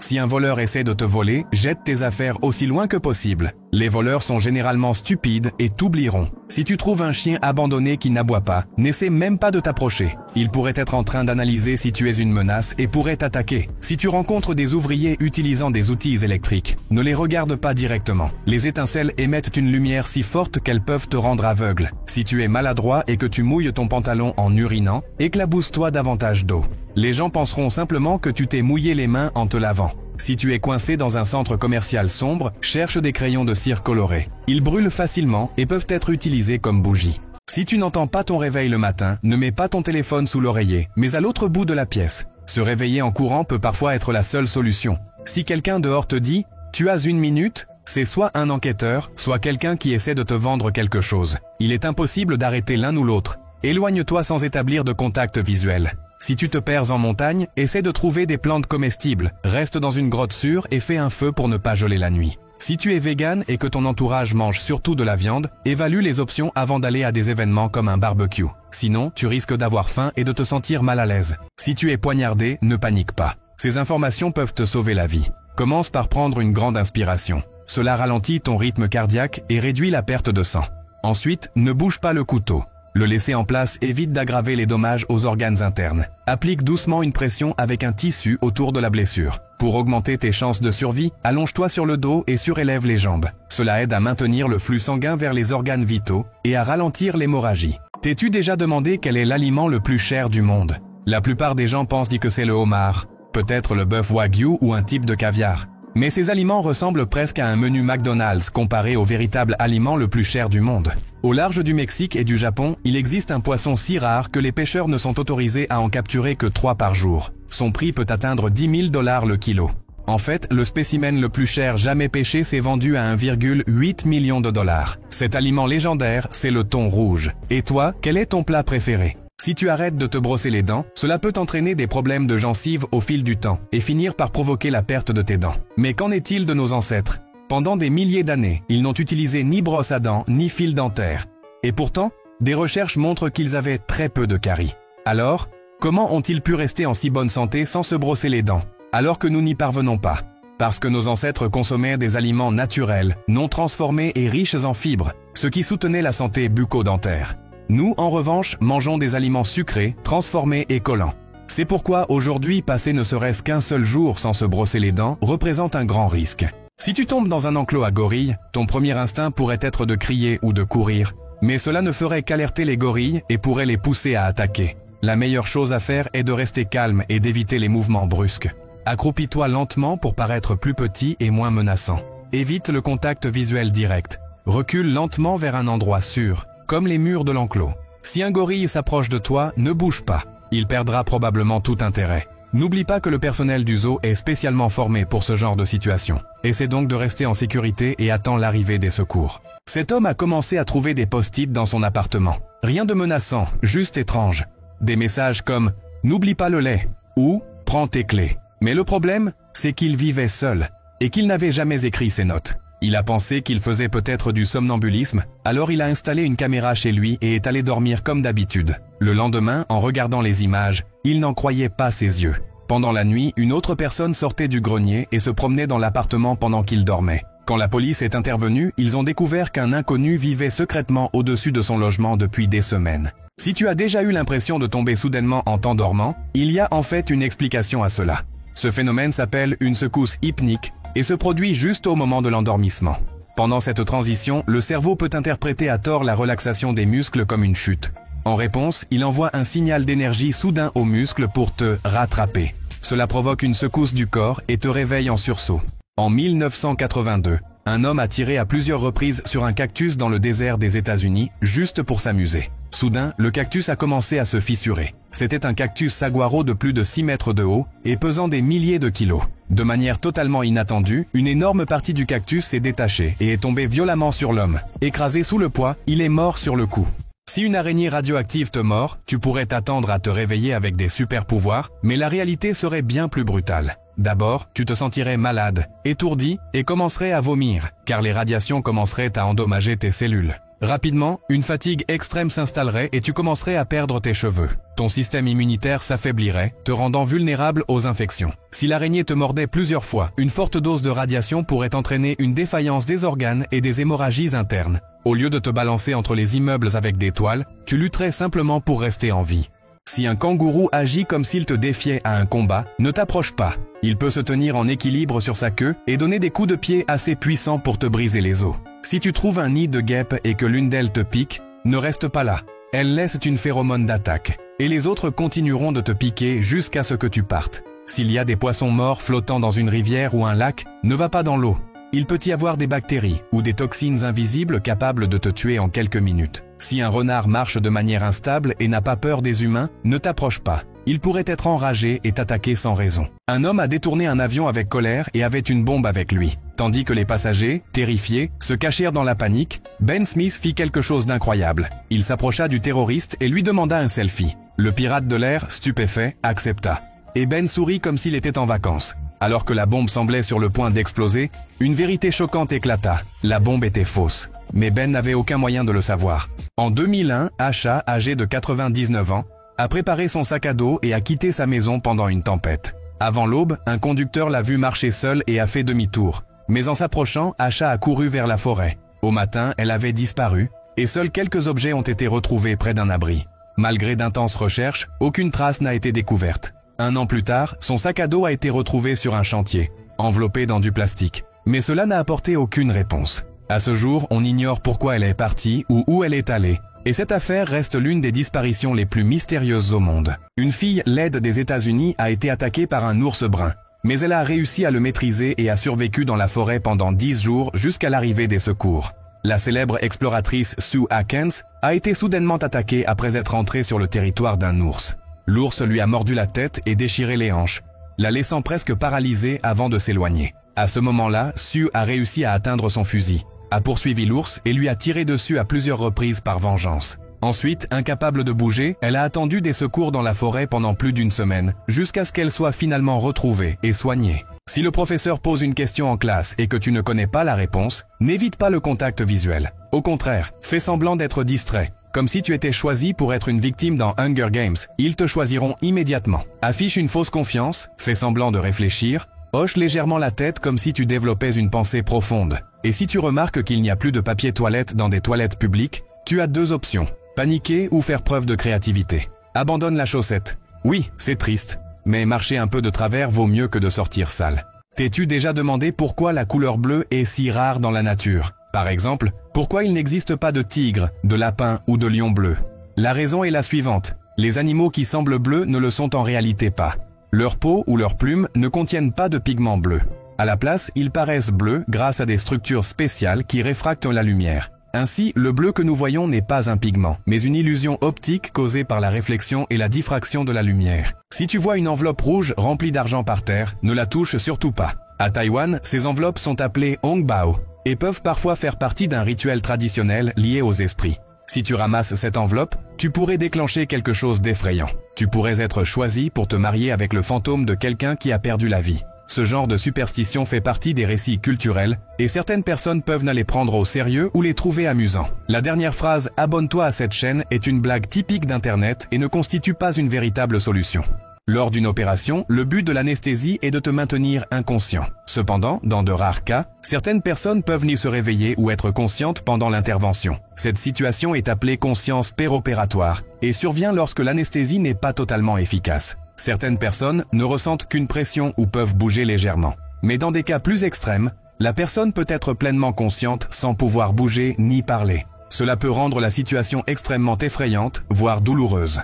Si un voleur essaie de te voler, jette tes affaires aussi loin que possible. Les voleurs sont généralement stupides et t'oublieront. Si tu trouves un chien abandonné qui n'aboie pas, n'essaie même pas de t'approcher. Il pourrait être en train d'analyser si tu es une menace et pourrait t'attaquer. Si tu rencontres des ouvriers utilisant des outils électriques, ne les regarde pas directement. Les étincelles émettent une lumière si forte qu'elles peuvent te rendre aveugle. Si tu es maladroit et que tu mouilles ton pantalon en urinant, éclabousse-toi davantage d'eau. Les gens penseront simplement que tu t'es mouillé les mains en te lavant. Si tu es coincé dans un centre commercial sombre, cherche des crayons de cire colorés. Ils brûlent facilement et peuvent être utilisés comme bougies. Si tu n'entends pas ton réveil le matin, ne mets pas ton téléphone sous l'oreiller, mais à l'autre bout de la pièce. Se réveiller en courant peut parfois être la seule solution. Si quelqu'un dehors te dit « tu as 1 minute », c'est soit un enquêteur, soit quelqu'un qui essaie de te vendre quelque chose. Il est impossible d'arrêter l'un ou l'autre. Éloigne-toi sans établir de contact visuel. Si tu te perds en montagne, essaie de trouver des plantes comestibles, reste dans une grotte sûre et fais un feu pour ne pas geler la nuit. Si tu es vegan et que ton entourage mange surtout de la viande, évalue les options avant d'aller à des événements comme un barbecue. Sinon, tu risques d'avoir faim et de te sentir mal à l'aise. Si tu es poignardé, ne panique pas. Ces informations peuvent te sauver la vie. Commence par prendre une grande inspiration. Cela ralentit ton rythme cardiaque et réduit la perte de sang. Ensuite, ne bouge pas le couteau. Le laisser en place évite d'aggraver les dommages aux organes internes. Applique doucement une pression avec un tissu autour de la blessure. Pour augmenter tes chances de survie, allonge-toi sur le dos et surélève les jambes. Cela aide à maintenir le flux sanguin vers les organes vitaux et à ralentir l'hémorragie. T'es-tu déjà demandé quel est l'aliment le plus cher du monde? La plupart des gens pensent que c'est le homard, peut-être le bœuf wagyu ou un type de caviar. Mais ces aliments ressemblent presque à un menu McDonald's comparé au véritable aliment le plus cher du monde. Au large du Mexique et du Japon, il existe un poisson si rare que les pêcheurs ne sont autorisés à en capturer que 3 par jour. Son prix peut atteindre $10 000 le kilo. En fait, le spécimen le plus cher jamais pêché s'est vendu à 1,8 million de dollars. Cet aliment légendaire, c'est le thon rouge. Et toi, quel est ton plat préféré? Si tu arrêtes de te brosser les dents, cela peut entraîner des problèmes de gencives au fil du temps et finir par provoquer la perte de tes dents. Mais qu'en est-il de nos ancêtres? Pendant des milliers d'années, ils n'ont utilisé ni brosse à dents ni fil dentaire. Et pourtant, des recherches montrent qu'ils avaient très peu de caries. Alors, comment ont-ils pu rester en si bonne santé sans se brosser les dents, alors que nous n'y parvenons pas? Parce que nos ancêtres consommaient des aliments naturels, non transformés et riches en fibres, ce qui soutenait la santé bucco-dentaire. Nous, en revanche, mangeons des aliments sucrés, transformés et collants. C'est pourquoi aujourd'hui, passer ne serait-ce qu'un seul jour sans se brosser les dents représente un grand risque. Si tu tombes dans un enclos à gorilles, ton premier instinct pourrait être de crier ou de courir, mais cela ne ferait qu'alerter les gorilles et pourrait les pousser à attaquer. La meilleure chose à faire est de rester calme et d'éviter les mouvements brusques. Accroupis-toi lentement pour paraître plus petit et moins menaçant. Évite le contact visuel direct. Recule lentement vers un endroit sûr, comme les murs de l'enclos. Si un gorille s'approche de toi, ne bouge pas. Il perdra probablement tout intérêt. N'oublie pas que le personnel du zoo est spécialement formé pour ce genre de situation. Essaie donc de rester en sécurité et attends l'arrivée des secours. Cet homme a commencé à trouver des post-it dans son appartement. Rien de menaçant, juste étrange. Des messages comme « N'oublie pas le lait » ou « Prends tes clés ». Mais le problème, c'est qu'il vivait seul et qu'il n'avait jamais écrit ses notes. Il a pensé qu'il faisait peut-être du somnambulisme, alors il a installé une caméra chez lui et est allé dormir comme d'habitude. Le lendemain, en regardant les images, il n'en croyait pas ses yeux. Pendant la nuit, une autre personne sortait du grenier et se promenait dans l'appartement pendant qu'il dormait. Quand la police est intervenue, ils ont découvert qu'un inconnu vivait secrètement au-dessus de son logement depuis des semaines. Si tu as déjà eu l'impression de tomber soudainement en t'endormant, il y a en fait une explication à cela. Ce phénomène s'appelle une secousse hypnique et se produit juste au moment de l'endormissement. Pendant cette transition, le cerveau peut interpréter à tort la relaxation des muscles comme une chute. En réponse, il envoie un signal d'énergie soudain aux muscles pour te rattraper. Cela provoque une secousse du corps et te réveille en sursaut. En 1982, un homme a tiré à plusieurs reprises sur un cactus dans le désert des États-Unis, juste pour s'amuser. Soudain, le cactus a commencé à se fissurer. C'était un cactus saguaro de plus de 6 mètres de haut et pesant des milliers de kilos. De manière totalement inattendue, une énorme partie du cactus s'est détachée et est tombée violemment sur l'homme. Écrasé sous le poids, il est mort sur le coup. Si une araignée radioactive te mord, tu pourrais t'attendre à te réveiller avec des super pouvoirs, mais la réalité serait bien plus brutale. D'abord, tu te sentirais malade, étourdi et commencerais à vomir, car les radiations commenceraient à endommager tes cellules. Rapidement, une fatigue extrême s'installerait et tu commencerais à perdre tes cheveux. Ton système immunitaire s'affaiblirait, te rendant vulnérable aux infections. Si l'araignée te mordait plusieurs fois, une forte dose de radiation pourrait entraîner une défaillance des organes et des hémorragies internes. Au lieu de te balancer entre les immeubles avec des toiles, tu lutterais simplement pour rester en vie. Si un kangourou agit comme s'il te défiait à un combat, ne t'approche pas. Il peut se tenir en équilibre sur sa queue et donner des coups de pied assez puissants pour te briser les os. Si tu trouves un nid de guêpes et que l'une d'elles te pique, ne reste pas là. Elle laisse une phéromone d'attaque. Et les autres continueront de te piquer jusqu'à ce que tu partes. S'il y a des poissons morts flottant dans une rivière ou un lac, ne va pas dans l'eau. Il peut y avoir des bactéries ou des toxines invisibles capables de te tuer en quelques minutes. Si un renard marche de manière instable et n'a pas peur des humains, ne t'approche pas. Il pourrait être enragé et t'attaquer sans raison. Un homme a détourné un avion avec colère et avait une bombe avec lui. Tandis que les passagers, terrifiés, se cachèrent dans la panique, Ben Smith fit quelque chose d'incroyable. Il s'approcha du terroriste et lui demanda un selfie. Le pirate de l'air, stupéfait, accepta. Et Ben sourit comme s'il était en vacances. Alors que la bombe semblait sur le point d'exploser, une vérité choquante éclata. La bombe était fausse. Mais Ben n'avait aucun moyen de le savoir. En 2001, Asha, âgé de 99 ans, a préparé son sac à dos et a quitté sa maison pendant une tempête. Avant l'aube, un conducteur l'a vu marcher seul et a fait demi-tour. Mais en s'approchant, Asha a couru vers la forêt. Au matin, elle avait disparu, et seuls quelques objets ont été retrouvés près d'un abri. Malgré d'intenses recherches, aucune trace n'a été découverte. 1 an plus tard, son sac à dos a été retrouvé sur un chantier, enveloppé dans du plastique. Mais cela n'a apporté aucune réponse. À ce jour, on ignore pourquoi elle est partie ou où elle est allée. Et cette affaire reste l'une des disparitions les plus mystérieuses au monde. Une fille laide des États-Unis a été attaquée par un ours brun. Mais elle a réussi à le maîtriser et a survécu dans la forêt pendant 10 jours jusqu'à l'arrivée des secours. La célèbre exploratrice Sue Atkins a été soudainement attaquée après être entrée sur le territoire d'un ours. L'ours lui a mordu la tête et déchiré les hanches, la laissant presque paralysée avant de s'éloigner. À ce moment-là, Sue a réussi à atteindre son fusil, a poursuivi l'ours et lui a tiré dessus à plusieurs reprises par vengeance. Ensuite, incapable de bouger, elle a attendu des secours dans la forêt pendant plus d'1 semaine, jusqu'à ce qu'elle soit finalement retrouvée et soignée. Si le professeur pose une question en classe et que tu ne connais pas la réponse, n'évite pas le contact visuel. Au contraire, fais semblant d'être distrait. Comme si tu étais choisi pour être une victime dans Hunger Games, ils te choisiront immédiatement. Affiche une fausse confiance, fais semblant de réfléchir, hoche légèrement la tête comme si tu développais une pensée profonde. Et si tu remarques qu'il n'y a plus de papier toilette dans des toilettes publiques, tu as 2 options. Paniquer ou faire preuve de créativité. Abandonne la chaussette. Oui, c'est triste, mais marcher un peu de travers vaut mieux que de sortir sale. T'es-tu déjà demandé pourquoi la couleur bleue est si rare dans la nature? Par exemple, pourquoi il n'existe pas de tigre, de lapin ou de lion bleu? La raison est la suivante. Les animaux qui semblent bleus ne le sont en réalité pas. Leur peau ou leurs plumes ne contiennent pas de pigments bleus. À la place, ils paraissent bleus grâce à des structures spéciales qui réfractent la lumière. Ainsi, le bleu que nous voyons n'est pas un pigment, mais une illusion optique causée par la réflexion et la diffraction de la lumière. Si tu vois une enveloppe rouge remplie d'argent par terre, ne la touche surtout pas. À Taïwan, ces enveloppes sont appelées hongbao et peuvent parfois faire partie d'un rituel traditionnel lié aux esprits. Si tu ramasses cette enveloppe, tu pourrais déclencher quelque chose d'effrayant. Tu pourrais être choisi pour te marier avec le fantôme de quelqu'un qui a perdu la vie. Ce genre de superstition fait partie des récits culturels et certaines personnes peuvent ne les prendre au sérieux ou les trouver amusants. La dernière phrase « Abonne-toi à cette chaîne » est une blague typique d'Internet et ne constitue pas une véritable solution. Lors d'une opération, le but de l'anesthésie est de te maintenir inconscient. Cependant, dans de rares cas, certaines personnes peuvent ni se réveiller ou être conscientes pendant l'intervention. Cette situation est appelée conscience péropératoire et survient lorsque l'anesthésie n'est pas totalement efficace. Certaines personnes ne ressentent qu'une pression ou peuvent bouger légèrement. Mais dans des cas plus extrêmes, la personne peut être pleinement consciente sans pouvoir bouger ni parler. Cela peut rendre la situation extrêmement effrayante, voire douloureuse.